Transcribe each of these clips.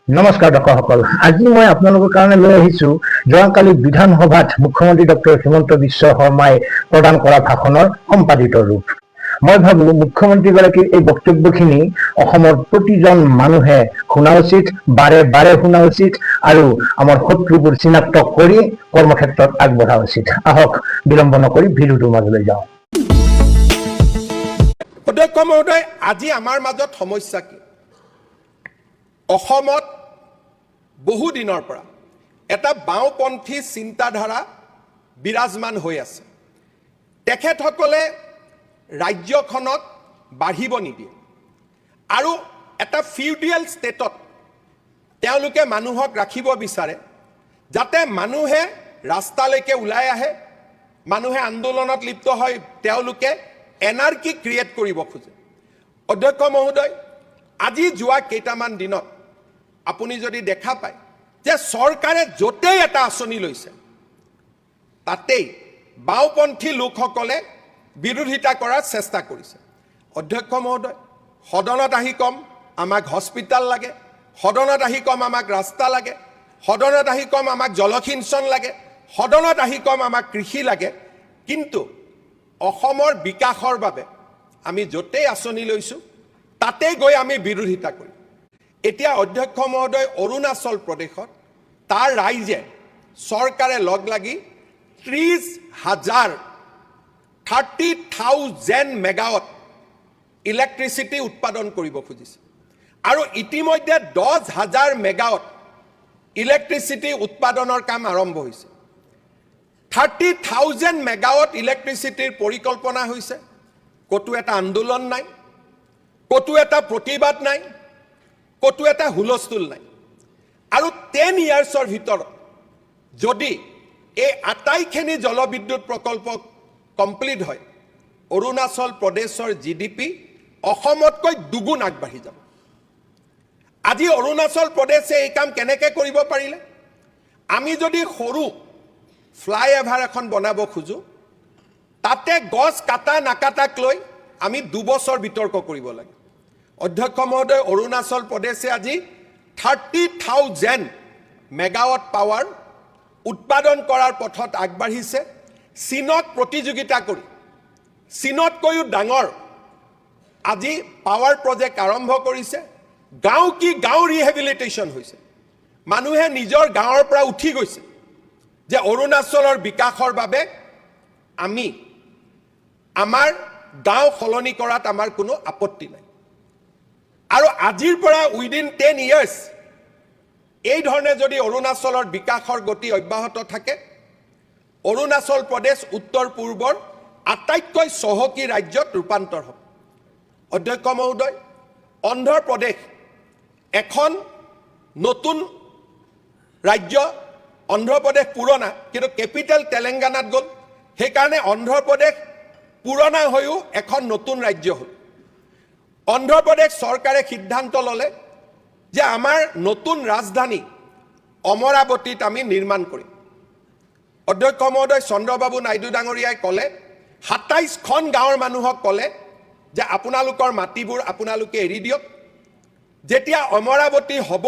নমস্কাৰ দৰ্শকসকল, আজি মই আপোনালোকৰ কাৰণে লৈ আহিছোঁ যোৱাকালি বিধানসভাত মুখ্যমন্ত্ৰী ডক্টৰ হিমন্ত বিশ্ব শৰ্মাই প্ৰদান কৰা ভাষণৰ সম্পাদিত ৰূপ। মই ভাবোঁ মুখ্যমন্ত্ৰীগৰাকীৰ এই বক্তব্যখিনি অসমৰ প্ৰতিজন মানুহে শুনা উচিত, বাৰে বাৰে শুনা উচিত আৰু আমাৰ শত্ৰুবোৰ চিনাক্ত কৰি কৰ্মক্ষেত্ৰত আগবঢ়া উচিত। আহক বিলম্ব নকৰি ভিডিঅ'টোৰ মাজলৈ যাওঁ। অধ্যক্ষ মহোদয়, আজি আমাৰ মাজত সমস্যা কি? অসমত বহু দিনৰ পৰা এটা বাওঁপন্থী চিন্তাধাৰা বিৰাজমান হৈ আছে। তেখেতসকলে ৰাজ্যখনত বাঢ়িব নিদিয়ে আৰু এটা ফিউডিয়েল ষ্টেটত তেওঁলোকে মানুহক ৰাখিব বিচাৰে, যাতে মানুহে ৰাস্তালৈকে ওলাই আহে, মানুহে আন্দোলনত লিপ্ত হয়, তেওঁলোকে এনাৰ্কি ক্ৰিয়েট কৰিব খোজে। অধ্যক্ষ মহোদয়, আজি যোৱা কেইটামান দিনত আপুনি যদি দেখা পায় যে চৰকাৰে য'তেই এটা আঁচনি লৈছে তাতেই বাওঁপন্থী লোকসকলে বিৰোধিতা কৰাৰ চেষ্টা কৰিছে। অধ্যক্ষ মহোদয়, সদনত আহি কম আমাক হস্পিটাল লাগে, সদনত আহি কম আমাক ৰাস্তা লাগে, সদনত আহি কম আমাক জলসিঞ্চন লাগে, সদনত আহি কম আমাক কৃষি লাগে, কিন্তু অসমৰ বিকাশৰ বাবে আমি য'তেই আঁচনি লৈছোঁ তাতেই গৈ আমি বিৰোধিতা কৰিম। এতিয়া অধ্যক্ষ মহোদয়, অৰুণাচল প্ৰদেশত তাৰ ৰাইজে চৰকাৰে লগ লাগি 30,000 মেগাৱাট ইলেক্ট্ৰিচিটি উৎপাদন কৰিব খুজিছে আৰু ইতিমধ্যে 10,000 মেগাৱাট ইলেক্ট্ৰিচিটি উৎপাদনৰ কাম আৰম্ভ হৈছে। 30,000 মেগাৱাট ইলেক্ট্ৰিচিটিৰ পৰিকল্পনা হৈছে, ক'তো এটা আন্দোলন নাই, ক'তো এটা প্ৰতিবাদ নাই, ক'তো এটা হুলস্থুল নাই। আৰু 10 ইয়াৰ্ছৰ ভিতৰত যদি এই আটাইখিনি জলবিদ্যুৎ প্ৰকল্প কমপ্লিট হয়, অৰুণাচল প্ৰদেশৰ GDP অসমতকৈ দুগুণ আগবাঢ়ি যাব। আজি অৰুণাচল প্ৰদেশে এই কাম কেনেকৈ কৰিব পাৰিলে? আমি যদি সৰু ফ্লাইঅভাৰ এখন বনাব খোজোঁ, তাতে গছ কাটা নাকাটাক লৈ আমি 2 বছৰ বিতৰ্ক কৰিব লাগে। অধ্যক্ষ মহোদয়, অৰুণাচল প্ৰদেশে আজি 30,000 মেগাৱাট পাৱাৰ উৎপাদন কৰাৰ পথত আগবাঢ়িছে। চীনক প্ৰতিযোগিতা কৰি, চীনতকৈও ডাঙৰ আজি পাৱাৰ প্ৰজেক্ট আৰম্ভ কৰিছে। গাঁও কি গাঁও ৰিহেবিলিটেশ্যন হৈছে, মানুহে নিজৰ গাঁৱৰ পৰা উঠি গৈছে যে অৰুণাচলৰ বিকাশৰ বাবে আমি আমাৰ গাঁও সলনি কৰাত আমাৰ কোনো আপত্তি নাই। আৰু আজিৰ পৰা উইদিন 10 ইয়াৰ্ছ এই ধৰণে যদি অৰুণাচলৰ বিকাশৰ গতি অব্যাহত থাকে, অৰুণাচল প্ৰদেশ উত্তৰ পূৰ্বৰ আটাইতকৈ চহকী ৰাজ্যত ৰূপান্তৰ হ'ব। অধ্যক্ষ মহোদয়, অন্ধ্ৰপ্ৰদেশ এখন নতুন ৰাজ্য। অন্ধ্ৰপ্ৰদেশ পুৰণা, কিন্তু কেপিটেল তেলেংগানাত গ'ল, সেইকাৰণে অন্ধ্ৰপ্ৰদেশ পুৰণা হৈও এখন নতুন ৰাজ্য হ'ল। অন্ধ্ৰপ্ৰদেশ চৰকাৰে সিদ্ধান্ত ল'লে যে আমাৰ নতুন ৰাজধানী অমৰাৱতীত আমি নিৰ্মাণ কৰিম। অধ্যক্ষ মহোদয়, চন্দ্ৰবাবু নাইডু ডাঙৰীয়াই ক'লে, 27খন গাঁৱৰ মানুহক ক'লে যে আপোনালোকৰ মাটিবোৰ আপোনালোকে এৰি দিয়ক, যেতিয়া অমৰাৱতী হ'ব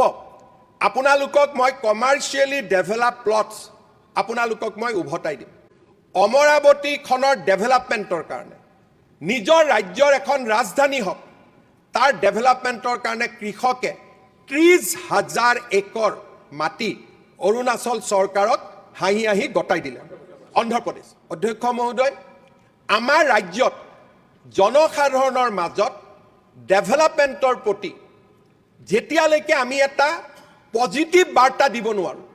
আপোনালোকক মই কমাৰ্চিয়েলি ডেভেলপ প্লটছ আপোনালোকক মই উভতাই দিম। অমৰাৱতীখনৰ ডেভেলপমেণ্টৰ কাৰণে, নিজৰ ৰাজ্যৰ এখন ৰাজধানী হওক, তাৰ ডেভেলপমেণ্টৰ কাৰণে কৃষকে 30,000 একৰ মাটি অৰুণাচল চৰকাৰক হাঁহি হাঁহি গতাই দিলে অন্ধ্ৰপ্ৰদেশ। অধ্যক্ষ মহোদয়, আমাৰ ৰাজ্যত জনসাধাৰণৰ মাজত ডেভেলপমেণ্টৰ প্ৰতি যেতিয়ালৈকে আমি এটা পজিটিভ বাৰ্তা দিব নোৱাৰোঁ,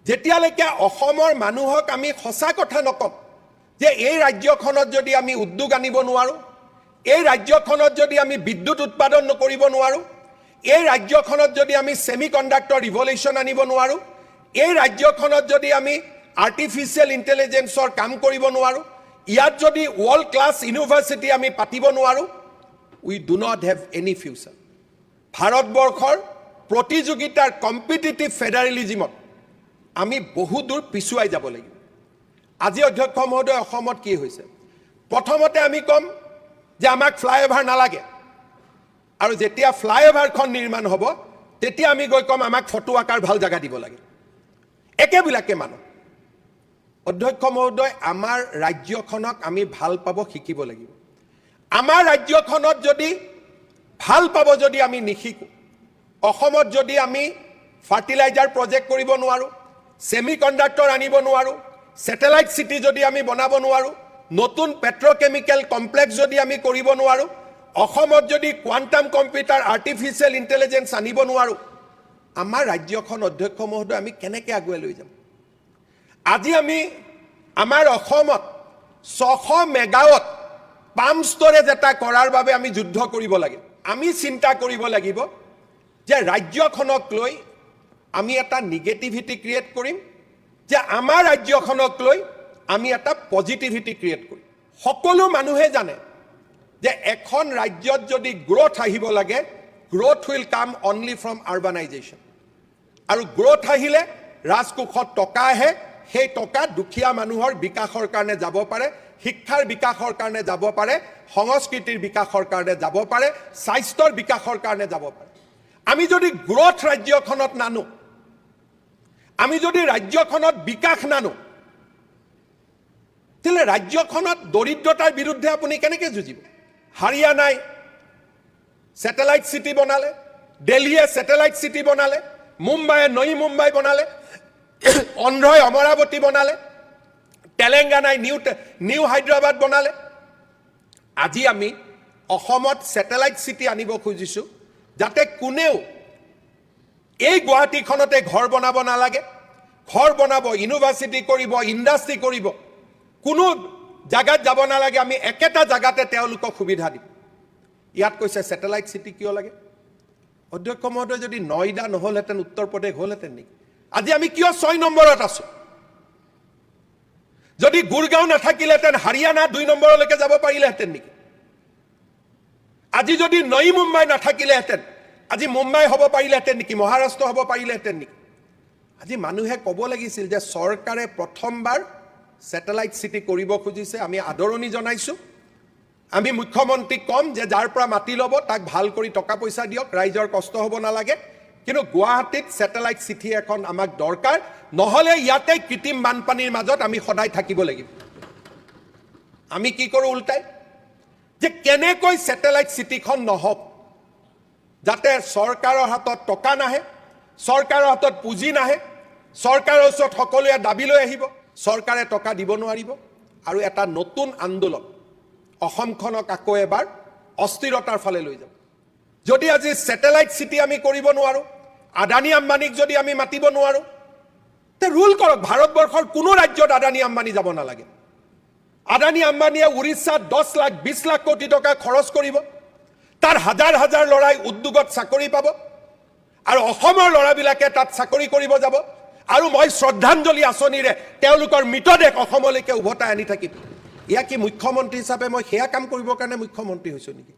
যেতিয়ালৈকে অসমৰ মানুহক আমি সঁচা কথা নকম যে এই ৰাজ্যখনত যদি আমি উদ্যোগ আনিব নোৱাৰোঁ, এই ৰাজ্যখনত যদি আমি বিদ্যুৎ উৎপাদন নকৰিব নোৱাৰোঁ, এই ৰাজ্যখনত যদি আমি ছেমি কণ্ডাক্টৰ ৰিভলিউশ্যন আনিব নোৱাৰোঁ, এই ৰাজ্যখনত যদি আমি আৰ্টিফিচিয়েল ইণ্টেলিজেন্সৰ কাম কৰিব নোৱাৰোঁ, ইয়াত যদি ৱৰ্ল্ড ক্লাছ ইউনিভাৰ্চিটি আমি পাতিব নোৱাৰোঁ, we do not have any future. ভাৰতবৰ্ষৰ প্ৰতিযোগিতাৰ কম্পিটিটিভ ফেডাৰেলিজিমত আমি বহু দূৰ পিছুৱাই যাব লাগিব। আজি অধ্যক্ষ মহোদয়, অসমত কি হৈছে? প্ৰথমতে আমি ক'ম যে আমাক ফ্লাইঅভাৰ নালাগে, আৰু যেতিয়া ফ্লাইঅভাৰখন নিৰ্মাণ হ'ব তেতিয়া আমি গৈ কম আমাক ফটো আকাৰ ভাল জাগা দিব লাগে একেবিলাকে মানুহ অধ্যক্ষ মহোদয় আমাৰ ৰাজ্যখনক আমি ভাল পাব শিকিব লাগিব আমাৰ ৰাজ্যখনত যদি ভাল পাব যদি আমি নিশিকো অসমত যদি আমি ফাৰ্টিলাইজাৰ প্ৰজেক্ট কৰিব নোৱাৰো সেমিকন্ডাক্টৰ আনিব নোৱাৰো স্যাটেলাইট সিটি যদি আমি বনাব নোৱাৰো নতুন পেট্ৰোকেমিক্যাল কমপ্লেক্স যদি আমি কৰিব নোৱাৰো অসমত যদি কোৱান্টাম কম্পিউটাৰ আৰ্টিফিশিয়াল ইন্টেলিজেন্স আনিব নোৱাৰো আমাৰ ৰাজ্যখন অধ্যক্ষ মহোদয় আমি কেনেকৈ আগুৱাই লৈ যাম আজি আমি আমাৰ অসমত 600 মেগাৱাট পাম্প ষ্টৰেজ এটা কৰাৰ বাবে আমি যুদ্ধ কৰিব লাগে আমি চিন্তা কৰিব লাগিব যে ৰাজ্যখনক লৈ আমি এটা নেগেটিভিটি ক্ৰিয়েট কৰিম যে আমাৰ ৰাজ্যখনক লৈ আমি এটা পজিটিভিটি ক্ৰিয়েট কৰিম সকলো মানুহে জানে যে এখন ৰাজ্যত যদি গ্ৰোথ আহিব লাগে growth will come only from urbanisation আৰু গ্ৰোথ আহিলে ৰাজকোষত টকা আহে সেই টকা দুখীয়া মানুহৰ বিকাশৰ কাৰণে যাব পাৰে শিক্ষাৰ বিকাশৰ কাৰণে যাব পাৰে সংস্কৃতিৰ বিকাশৰ কাৰণে যাব পাৰে স্বাস্থ্যৰ বিকাশৰ কাৰণে যাব পাৰে আমি যদি গ্ৰোথ ৰাজ্যখনত নানো আমি যদি ৰাজ্যখনত বিকাশ নানো তেলে ৰাজ্যখনত দৰিদ্ৰতাৰ বিৰুদ্ধে আপুনি কেনেকৈ যুঁজিব হাৰিয়ানাই স্যাটেলাইট সিটি বনালে দিল্লীয়ে স্যাটেলাইট সিটি বনালে মুম্বাইয়ে নই মুম্বাই বনালে অন্ধ্ৰই অমৰাৱতী বনালে তেলেংগানাই নিউ হায়দৰাবাদ বনালে আজি আমি অসমত স্যাটেলাইট সিটি আনিব খুজিছো যাতে কোনেও এই গুৱাহাটীখনতে ঘৰ বনাব নালাগে ঘৰ বনাব ইউনিভাৰ্সিটি কৰিব ইন্ডাষ্ট্ৰি কৰিব কোনো জায়গাত যাব নালাগে আমি একেটা জায়গাতে তেওঁলোকক সুবিধা দিম ইয়াত কৈছে স্যাটেলাইট সিটি কিয় লাগে অধ্যক্ষ মহোদয় যদি নয়ডা নহলহেঁতেন উত্তৰ প্ৰদেশ হলহেঁতেন নেকি আজি আমি কিয় 6 নম্বৰত আছো যদি গুৰগাঁও নাথাকিলেহেঁতেন হাৰিয়ানা 2 নম্বৰলৈকে যাব পাৰিলেহেঁতেন নেকি আজি যদি নই মুম্বাই নাথাকিলেহেঁতেন আজি মুম্বাই হ'ব পাৰিলেহেঁতেন নেকি মহাৰাষ্ট্ৰ হ'ব পাৰিলেহেঁতেন নেকি আজি মানুহে ক'ব লাগিছিল যে চৰকাৰে প্ৰথমবাৰ স্যাটেলাইট সিটি কৰিব খুজিছে আমি আদৰণি জনাইছো আমি মুখ্যমন্ত্ৰীক কম যে যাৰ পৰা মাটি ল'ব তাক ভাল কৰি টকা পইচা দিয়ক ৰাইজৰ কষ্ট হ'ব নালাগে কিন্তু গুৱাহাটীত স্যাটেলাইট সিটি এখন আমাক দৰকাৰ নহলে ইয়াতে কৃত্ৰিম বানপানীৰ মাজত আমি সদায় থাকিব লাগিব আমি কি কৰো উল্টাই যে কেনেকৈ স্যাটেলাইট সিটিখন নহওক যাতে চৰকাৰৰ হাতত টকা নাহে চৰকাৰৰ হাতত পুঁজি নাহে চৰকাৰৰ ওচৰত সকলোৱে দাবী লৈ আহিব চৰকাৰে টকা দিব নোৱাৰিব আৰু এটা নতুন আন্দোলন অসমখনক আকৌ এবাৰ অস্থিৰতাৰ ফালে লৈ যাব যদি আজি স্যাটেলাইট সিটি আমি কৰিব নোৱাৰো আদানী আম্বানীক যদি আমি মাতিব নোৱাৰো তে ৰুল কৰক ভাৰতবৰ্ষৰ কোনো ৰাজ্যত আদানী আম্বানী যাব নালাগে আদানী আম্বানীয়ে উৰিষ্যাত 10 লাখ 20 লাখ কোটি টকা খৰচ কৰিব তাৰ হাজাৰ হাজাৰ লৰাই উদ্যোগত চাকৰি পাব আৰু অসমৰ লৰাবিলাকে তাত চাকৰি কৰিব যাব আৰু মই শ্ৰদ্ধাঞ্জলি আঁচনিৰে তেওঁলোকৰ মৃতদেহ অসমলৈকে উভতাই আনি থাকিম ইয়া কি মুখ্যমন্ত্ৰী হিচাপে মই হেয়া কাম কৰিবৰ কাৰণে মুখ্যমন্ত্ৰী হৈছো নেকি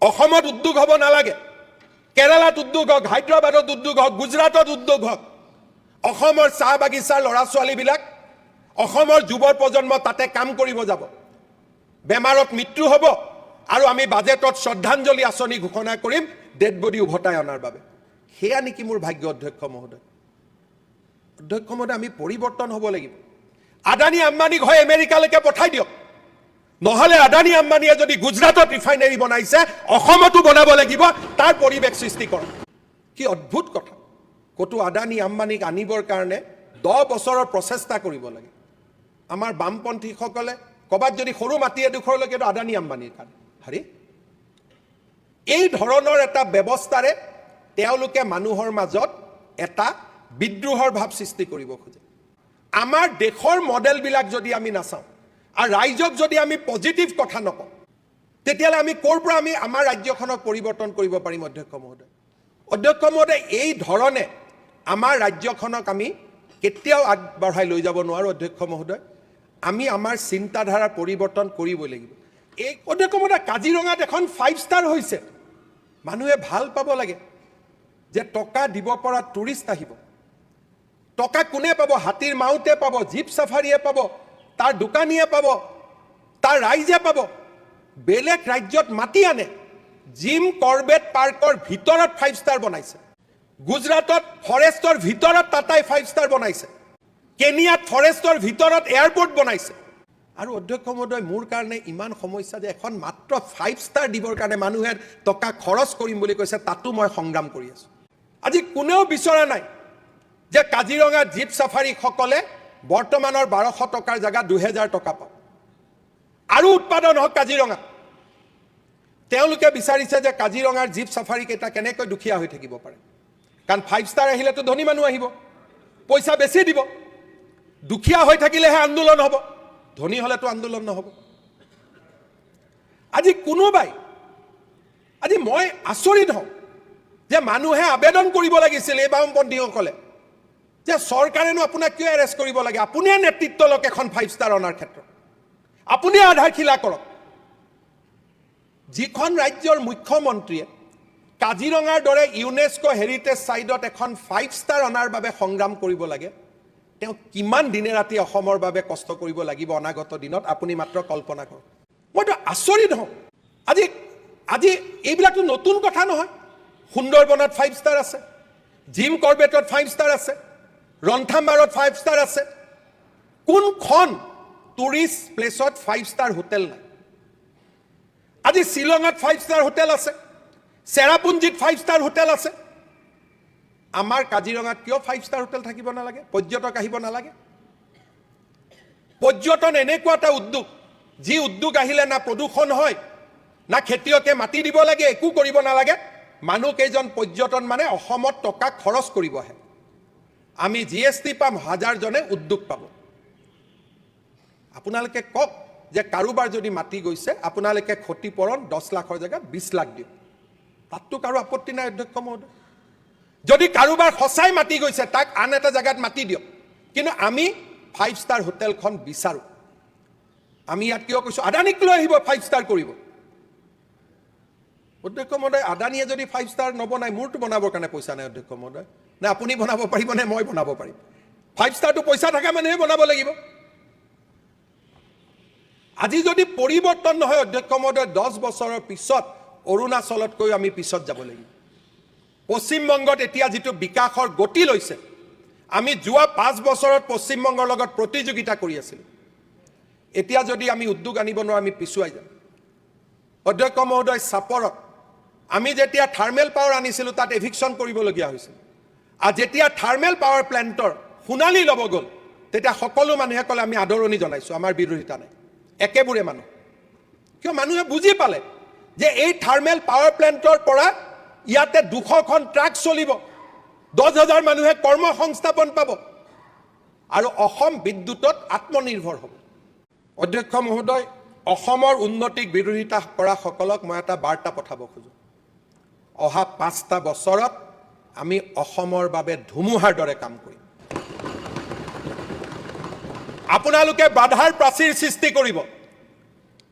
অসমত উদ্যোগ হ'ব নালাগে কেৰালাত উদ্যোগ হওক হায়দৰাবাদত উদ্যোগ হওক গুজৰাটত উদ্যোগ হওক অসমৰ চাহ বাগিচাৰ ল'ৰা ছোৱালীবিলাক অসমৰ যুৱ প্ৰজন্ম তাতে কাম কৰিব যাব বেমাৰত মৃত্যু হ'ব আৰু আমি বাজেটত শ্ৰদ্ধাঞ্জলি আঁচনি ঘোষণা কৰিম ডেড বডি উভতাই অনাৰ বাবে হেয়া নেকি মোৰ ভাগ্য অধ্যক্ষ মহোদয় আমি পৰিৱৰ্তন হ'ব লাগিব আদানী আম্বানীক হয় আমেৰিকালৈকে পঠাই দিয়ক নহলে আদানী আম্বানীয়ে যদি গুজৰাটত ৰিফাইনাৰী বনাইছে অসমতো বনাব লাগিব তাৰ পৰিৱেশ সৃষ্টি কৰক কি অদ্ভুত কথা কতো আদানী আম্বানীক আনিবৰ কাৰণে 10 বছৰৰ প্ৰচেষ্টা কৰিব লাগে আমাৰ বামপন্থীসকলে কবাত যদি সৰু মাটি এডোখৰলৈকে আদানী আম্বানীৰ কাৰণে হাৰি এই ধৰণৰ এটা ব্যৱস্থাৰে তেওঁলোকে মানুহৰ মাজত এটা বিদ্ৰোহৰ ভাৱ সৃষ্টি কৰিব খোজে আমাৰ দেশৰ মডেলবিলাক যদি আমি নাচাওঁ আৰু ৰাইজক যদি আমি পজিটিভ কথা নকওঁ তেতিয়ালে আমি ক'ৰ পৰা আমি আমাৰ ৰাজ্যখনক পৰিৱৰ্তন কৰিব পাৰিম অধ্যক্ষ মহোদয় এই ধৰণে আমাৰ ৰাজ্যখনক আমি কেতিয়াও আগবঢ়াই লৈ যাব নোৱাৰো অধ্যক্ষ মহোদয় আমি আমাৰ চিন্তাধাৰা পৰিৱৰ্তন কৰিবই লাগিব এই অধ্যক্ষ মহোদয় কাজিৰঙাত এখন 5 ষ্টাৰ হৈছে মানুহে ভাল পাব লাগে যে টকা দিব পৰা টুৰিষ্ট আহিব টকা কোনে পাব হাতীৰ মাউতে পাব জীপ সাফাৰীয়ে পাব তাৰ দোকানীয়ে পাব তাৰ ৰাইজে পাব বেলেগ ৰাজ্যত মাটি আনে জিম কৰবেট পাৰ্কৰ ভিতৰত 5 ষ্টাৰ বনাইছে গুজৰাটত ফৰেষ্টৰ ভিতৰত টাটাই 5 ষ্টাৰ বনাইছে, কেনিয়াত ফৰেষ্টৰ ভিতৰত এয়াৰপৰ্ট বনাইছে। আৰু অধ্যক্ষ মহোদয়, মোৰ কাৰণে ইমান সমস্যা যে এখন মাত্ৰ 5 ষ্টাৰ দিবৰ কাৰণে মানুহে টকা খৰচ কৰিম বুলি কৈছে, তাতো মই সংগ্ৰাম কৰি আছোঁ। আজি কোনেও বিচৰা নাই যে কাজিৰঙা জীপ চাফাৰীসকলে বৰ্তমানৰ 1200 টকাৰ জেগাত 2000 টকা পাওক, আৰু উৎপাদন হওক কাজিৰঙা। তেওঁলোকে বিচাৰিছে যে কাজিৰঙাৰ জীপ চাফাৰী কেইটা কেনেকৈ দুখীয়া হৈ থাকিব পাৰে, কাৰণ 5 ষ্টাৰ আহিলেতো ধনী মানুহ আহিব, পইচা বেছি দিব। দুখীয়া হৈ থাকিলেহে আন্দোলন হ'ব, ধনী হ'লেতো আন্দোলন নহ'ব। আজি কোনোবাই, আজি মই আচৰিত হওঁ যে মানুহে আবেদন কৰিব লাগিছিল এই বামপন্থীসকলে যে চৰকাৰেনো আপোনাক কিয় এৰেষ্ট কৰিব লাগে, আপুনিয়ে নেতৃত্ব লওক এখন 5 ষ্টাৰ অনাৰ ক্ষেত্ৰত, আপুনিয়ে আধাৰশিলা কৰক। যিখন ৰাজ্যৰ মুখ্যমন্ত্ৰীয়ে কাজিৰঙাৰ দৰে ইউনেস্কো হেৰিটেজ ছাইটত এখন 5 ষ্টাৰ অনাৰ বাবে সংগ্ৰাম কৰিব লাগে, তেওঁ কিমান দিনে ৰাতি অসমৰ বাবে কষ্ট কৰিব লাগিব অনাগত দিনত, আপুনি মাত্ৰ কল্পনা কৰক। মইতো আচৰিত হওঁ। আজি এইবিলাকতো নতুন কথা নহয়। সুন্দৰবনত 5 ষ্টাৰ আছে, জিম কৰবেটত 5 ষ্টাৰ আছে, ৰন্থাম্বাৰত 5 ষ্টাৰ আছে। কোনখন টুৰিষ্ট প্লেচত 5 ষ্টাৰ হোটেল নাই? আজি শ্বিলঙত 5 ষ্টাৰ হোটেল আছে, চেৰাপুঞ্জীত 5 ষ্টাৰ হোটেল আছে। আমাৰ কাজিৰঙাত কিয় 5 ষ্টাৰ হোটেল থাকিব নালাগে? পৰ্যটক আহিব নালাগে? পৰ্যটন এনেকুৱা এটা উদ্যোগ, যি উদ্যোগ আহিলে না প্ৰদূষণ হয়, না খেতিয়কে মাটি দিব লাগে, একো কৰিব নালাগে। মানুহ কেইজন পৰ্যটন মানে অসমত টকা খৰচ কৰিব আহে। আমি GST পাম, 1000 জনে উদ্যোগ পাব। আপোনালোকে কওক যে কাৰোবাৰ যদি মাটি গৈছে, আপোনালোকে ক্ষতিপূৰণ 10 লাখৰ জেগাত 20 লাখ দিয়ক, তাততো কাৰো আপত্তি নাই অধ্যক্ষ মহোদয়। যদি কাৰোবাৰ সঁচাই মাটি গৈছে, তাক আন এটা জেগাত মাটি দিয়ক, কিন্তু আমি 5 ষ্টাৰ হোটেলখন বিচাৰোঁ। আমি ইয়াত কিয় কৈছোঁ, আদানীক লৈ আহিব 5 ষ্টাৰ কৰিব। অধ্যক্ষ মহোদয়, আদানীয়ে যদি 5 ষ্টাৰ নবনায়, মোৰতো বনাবৰ কাৰণে পইচা নাই অধ্যক্ষ মহোদয়। নে আপুনি বনাব পাৰিব নে মই বনাব পাৰিম? 5 ষ্টাৰটো পইচা থকা মানুহে বনাব লাগিব। আজি যদি পৰিৱৰ্তন নহয় অধ্যক্ষ মহোদয়, 10 বছৰৰ পিছত অৰুণাচলতকৈ আমি পিছত যাব লাগিব। পশ্চিমবংগত এতিয়া যিটো বিকাশৰ গতি লৈছে, আমি যোৱা 5 বছৰত পশ্চিমবংগৰ লগত প্ৰতিযোগিতা কৰি আছিলোঁ। এতিয়া যদি আমি উদ্যোগ আনিব নোৱাৰোঁ, আমি পিছুৱাই যাম। অধ্যক্ষ মহোদয়, চাপৰত আমি যেতিয়া থাৰ্মেল পাৱাৰ আনিছিলোঁ, তাত এভিকশ্যন কৰিবলগীয়া হৈছিল। আৰু যেতিয়া থাৰ্মেল পাৱাৰ প্লেণ্টৰ সোণালী ল'ব গ'ল, তেতিয়া সকলো মানুহে ক'লে আমি আদৰণি জনাইছোঁ, আমাৰ বিৰোধিতা নাই। একেবোৰে মানুহ, কিয় মানুহে বুজি পালে যে এই থাৰ্মেল পাৱাৰ প্লেণ্টৰ পৰা ইয়াতে 200খন ট্ৰাক চলিব, 10,000 মানুহে কৰ্মসংস্থাপন পাব, আৰু অসম বিদ্যুতত আত্মনিৰ্ভৰ হ'ব। অধ্যক্ষ মহোদয়, অসমৰ উন্নতিক বিৰোধিতা কৰা সকলক মই এটা বাৰ্তা পঠাব খোজোঁ। অহা 5টা বছৰত আমি অসমৰ বাবে ধুমুহাৰ দৰে কাম কৰিম। আপোনালোকে বাধাৰ প্ৰাচীৰ সৃষ্টি কৰিব,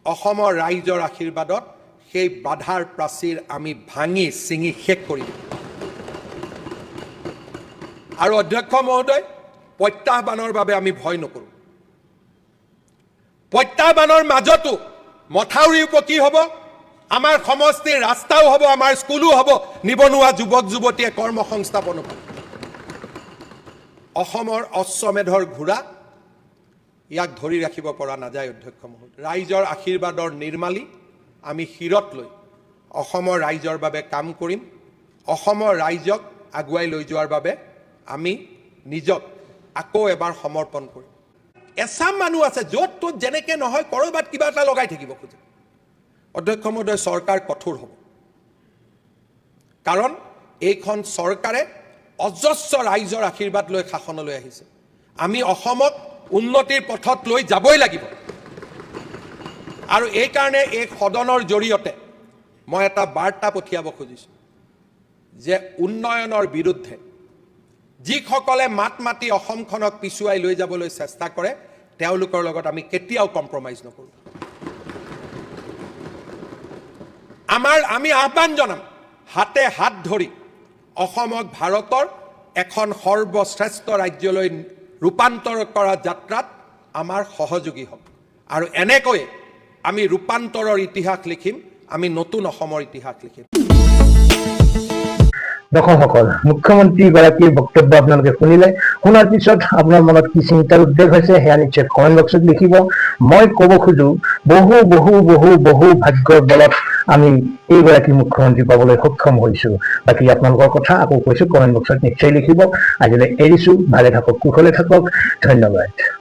অসমৰ ৰাইজৰ আশীৰ্বাদত সেই বাধাৰ প্ৰাচীৰ আমি ভাঙি ছিঙি শেষ কৰিম। আৰু অধ্যক্ষ মহোদয়, প্ৰত্যাহ্বানৰ বাবে আমি ভয় নকৰোঁ। প্ৰত্যাহ্বানৰ মাজতো মথাউৰিৰ ওপৰত কি হ'ব, আমাৰ সমষ্টিৰ ৰাস্তাও হ'ব, আমাৰ স্কুলো হ'ব, নিবনুৱা যুৱক যুৱতীয়ে কৰ্মসংস্থাপনো পাব। অসমৰ অশ্বমেধৰ ঘোঁৰা, ইয়াক ধৰি ৰাখিব পৰা নাযায় অধ্যক্ষ মহোদয়। ৰাইজৰ আশীৰ্বাদৰ নিৰ্মালী আমি শিৰত লৈ অসমৰ ৰাইজৰ বাবে কাম কৰিম। অসমৰ ৰাইজক আগুৱাই লৈ যোৱাৰ বাবে আমি নিজক আকৌ এবাৰ সমৰ্পণ কৰিম। এচাম মানুহ আছে য'ত ত'ত যেনেকৈ নহয় ক'ৰবাত কিবা এটা লগাই থাকিব খোজে। অধ্যক্ষ মহোদয়, চৰকাৰ কঠোৰ হ'ব, কাৰণ এইখন চৰকাৰে অজস্ৰ ৰাইজৰ আশীৰ্বাদ লৈ শাসনলৈ আহিছে। আমি অসমক উন্নতিৰ পথত লৈ যাবই লাগিব। আৰু এইকাৰণে এই সদনৰ জৰিয়তে মই এটা বাৰ্তা পঠিয়াব খুজিছোঁ যে উন্নয়নৰ বিৰুদ্ধে যিসকলে মাত মাতি অসমখনক পিছুৱাই লৈ যাবলৈ চেষ্টা কৰে, তেওঁলোকৰ লগত আমি কেতিয়াও কম্প্ৰমাইজ নকৰোঁ। আমি আহ্বান জনাম, হাতে হাত ধৰি অসমক ভাৰতৰ এখন সৰ্বশ্ৰেষ্ঠ ৰাজ্যলৈ ৰূপান্তৰ কৰা যাত্ৰাত আমাৰ সহযোগী হওক। আৰু এনেকৈয়ে আমি ৰূপান্তৰৰ ইতিহাস লিখিম, আমি নতুন অসমৰ ইতিহাস লিখিম। দৰ্শকসকল, মুখ্যমন্ত্ৰীগৰাকীৰ বক্তব্য আপোনালোকে শুনিলে। শুনাৰ পিছত আপোনাৰ মনত কি চিন্তাৰ উদ্বেগ হৈছে সেয়া নিশ্চয় কমেণ্ট বক্সত লিখিব। মই ক'ব খোজো, বহু বহু বহু বহু ভাগ্যৰ বলত আমি এইগৰাকী মুখ্যমন্ত্ৰী পাবলৈ সক্ষম হৈছো। বাকী আপোনালোকৰ কথা আকৌ কৈছো, কমেণ্ট বক্সত নিশ্চয় লিখিব। আজিলৈ এৰিছো, ভালে থাকক, কুশলে থাকক, ধন্যবাদ।